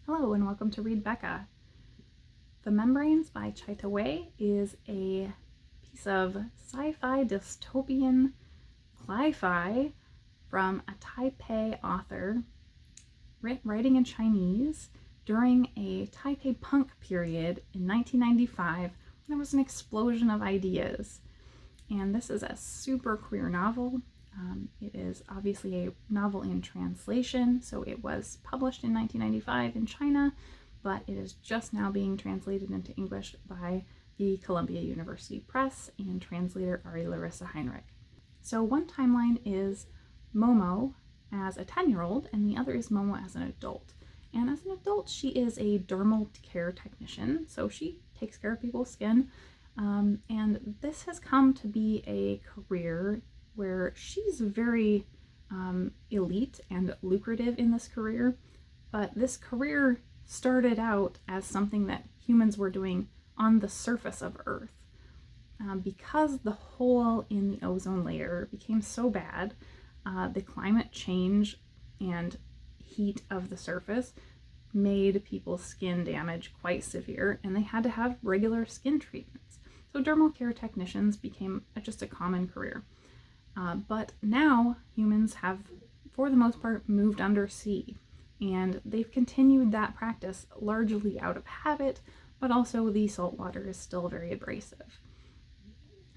Hello and welcome to Read Becca. The Membranes by Ta-Wei is a piece of sci-fi dystopian sci-fi from a Taipei author writing in Chinese during a Taipei punk period in 1995 when there was an explosion of ideas. And this is a super queer novel. It is obviously a novel in translation, so it was published in 1995 in China, but it is just now being translated into English by the Columbia University Press and translator Ari Larissa Heinrich. So one timeline is Momo as a 10-year-old, and the other is Momo as an adult. And as an adult, she is a dermal care technician, so she takes care of people's skin. And this has come to be a career where she's very elite and lucrative in this career, but this career started out as something that humans were doing on the surface of Earth. Because the hole in the ozone layer became so bad, the climate change and heat of the surface made people's skin damage quite severe, and they had to have regular skin treatments. So dermal care technicians became just a common career. But now humans have, for the most part, moved undersea, and they've continued that practice largely out of habit, but also the salt water is still very abrasive.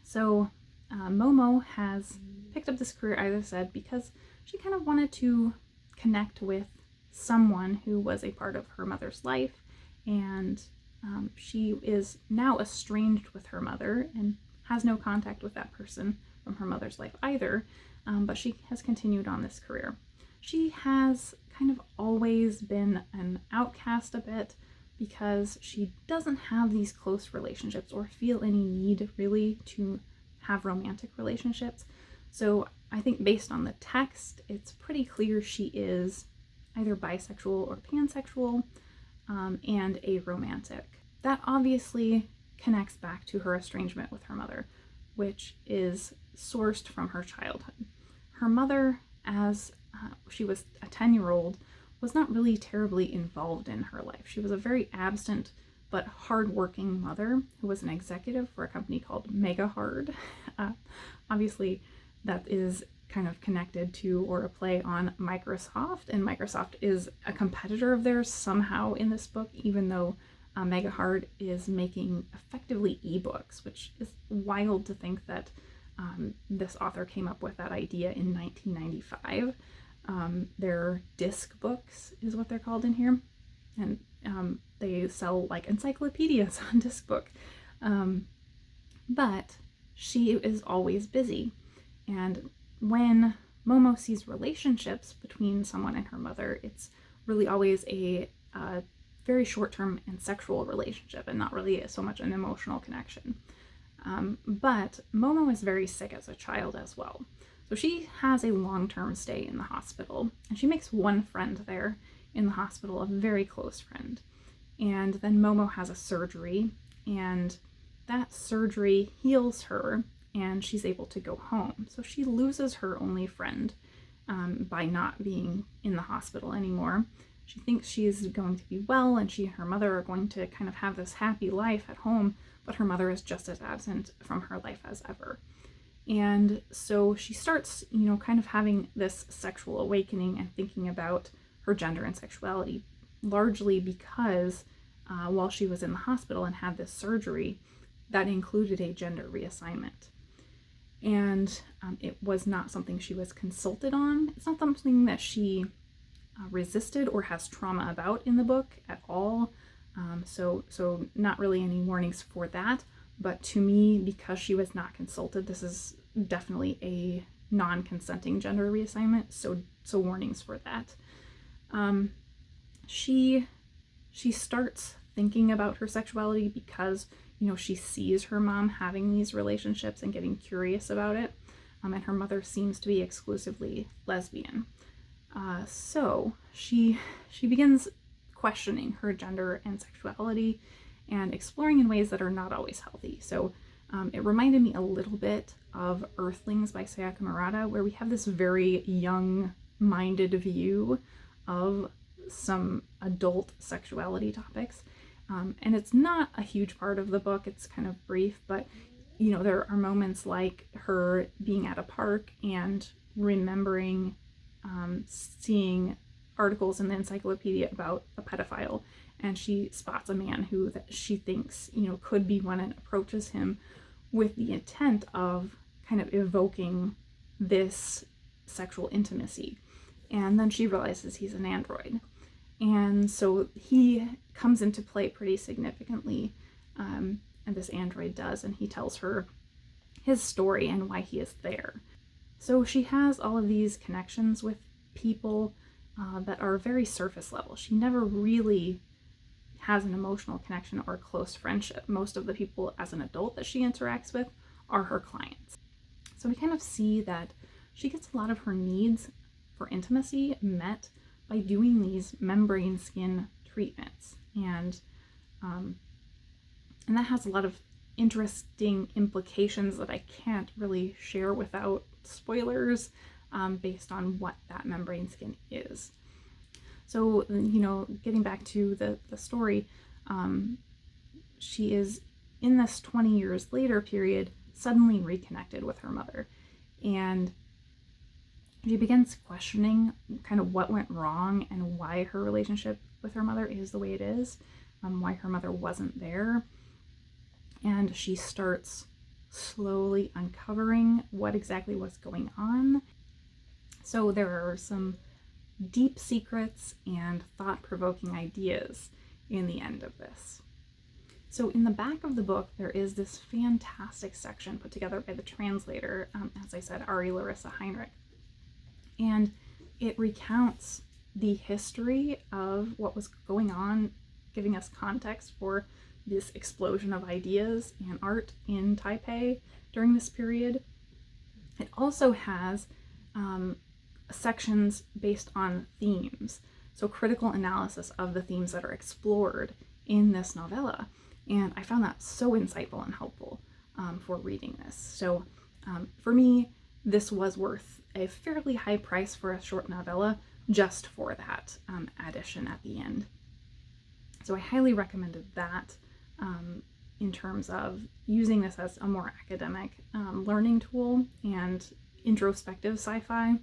So Momo has picked up this career, as I said, because she kind of wanted to connect with someone who was a part of her mother's life, and she is now estranged with her mother and has no contact with that person from her mother's life either, but she has continued on this career. She has kind of always been an outcast a bit because she doesn't have these close relationships or feel any need really to have romantic relationships. So I think based on the text, it's pretty clear she is either bisexual or pansexual, and aromantic. That obviously connects back to her estrangement with her mother, which is sourced from her childhood. Her mother, as she was a 10-year-old, was not really terribly involved in her life. She was a very absent but hardworking mother who was an executive for a company called Mega Hard. Obviously, that is kind of connected to or a play on Microsoft, and Microsoft is a competitor of theirs somehow in this book, even though Mega Hard is making effectively ebooks, which is wild to think that this author came up with that idea in 1995. Their disc books is what they're called in here, and they sell like encyclopedias on Discbook. But she is always busy, and when Momo sees relationships between someone and her mother, it's really always a very short-term and sexual relationship and not really so much an emotional connection. But Momo is very sick as a child as well. So she has a long-term stay in the hospital, and she makes one friend there in the hospital, a very close friend. And then Momo has a surgery, and that surgery heals her, and she's able to go home. So she loses her only friend by not being in the hospital anymore. She thinks she's going to be well, and she and her mother are going to kind of have this happy life at home, but her mother is just as absent from her life as ever. And so she starts, kind of having this sexual awakening and thinking about her gender and sexuality, largely because while she was in the hospital and had this surgery, that included a gender reassignment. And it was not something she was consulted on. It's not something that she resisted or has trauma about in the book at all. So not really any warnings for that. But to me, because she was not consulted, this is definitely a non-consenting gender reassignment. So warnings for that. She starts thinking about her sexuality because she sees her mom having these relationships and getting curious about it, and her mother seems to be exclusively lesbian. So she begins questioning her gender and sexuality and exploring in ways that are not always healthy. So it reminded me a little bit of Earthlings by Sayaka Murata, where we have this very young-minded view of some adult sexuality topics. And it's not a huge part of the book, it's kind of brief, but there are moments like her being at a park and remembering seeing articles in the encyclopedia about a pedophile, and she spots a man who that she thinks could be one, and approaches him with the intent of kind of evoking this sexual intimacy. And then she realizes he's an android, and so he comes into play pretty significantly, and this android does, and he tells her his story and why he is there. So she has all of these connections with people that are very surface level. She never really has an emotional connection or close friendship. Most of the people as an adult that she interacts with are her clients. So we kind of see that she gets a lot of her needs for intimacy met by doing these membrane skin treatments. And that has a lot of interesting implications that I can't really share without spoilers, based on what that membrane skin is. So, getting back to the story, she is in this 20 years later period suddenly reconnected with her mother, and she begins questioning kind of what went wrong and why her relationship with her mother is the way it is, why her mother wasn't there. And she starts slowly uncovering what exactly was going on. So there are some deep secrets and thought-provoking ideas in the end of this. So in the back of the book, there is this fantastic section put together by the translator, as I said, Ari Larissa Heinrich. And it recounts the history of what was going on, giving us context for this explosion of ideas and art in Taipei during this period. It also has sections based on themes, so critical analysis of the themes that are explored in this novella. And I found that so insightful and helpful for reading this. So for me, this was worth a fairly high price for a short novella just for that addition at the end. So I highly recommended that in terms of using this as a more academic learning tool and introspective sci-fi.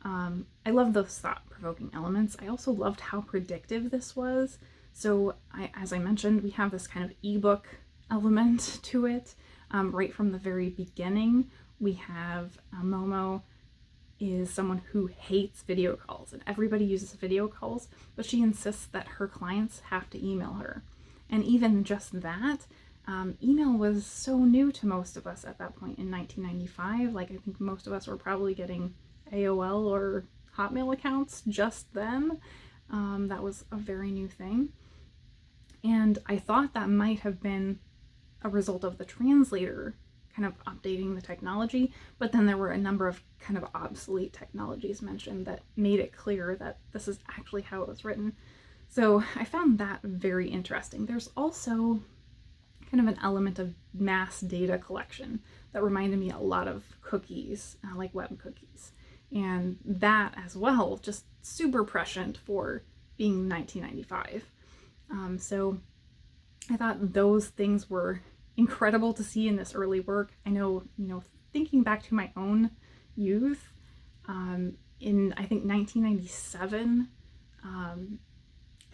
I love those thought-provoking elements. I also loved how predictive this was. So as I mentioned, we have this kind of ebook element to it. Right from the very beginning, we have Momo is someone who hates video calls, and everybody uses video calls, but she insists that her clients have to email her. And even just that, email was so new to most of us at that point in 1995. Like, I think most of us were probably getting AOL or Hotmail accounts just then. That was a very new thing. And I thought that might have been a result of the translator kind of updating the technology, but then there were a number of kind of obsolete technologies mentioned that made it clear that this is actually how it was written. So I found that very interesting. There's also kind of an element of mass data collection that reminded me a lot of cookies, like web cookies. And that as well, just super prescient for being 1995. So I thought those things were incredible to see in this early work. I know, thinking back to my own youth, in I think 1997,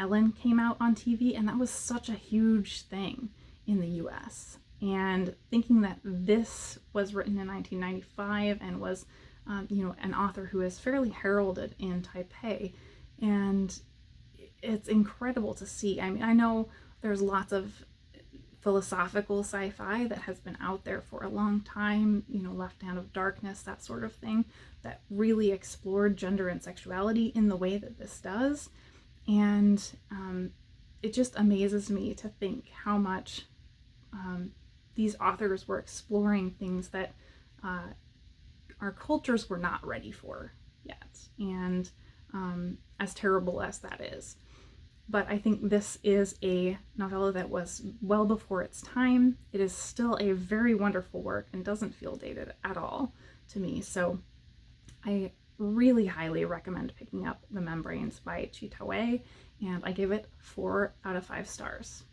Ellen came out on TV, and that was such a huge thing in the US. And thinking that this was written in 1995 and was, an author who is fairly heralded in Taipei, and it's incredible to see. I mean, I know there's lots of philosophical sci-fi that has been out there for a long time, Left Hand of Darkness, that sort of thing, that really explored gender and sexuality in the way that this does. And it just amazes me to think how much these authors were exploring things that our cultures were not ready for yet. And as terrible as that is. But I think this is a novella that was well before its time. It is still a very wonderful work and doesn't feel dated at all to me. So I really highly recommend picking up The Membranes by Ta-Wei, and I give it 4 out of 5 stars.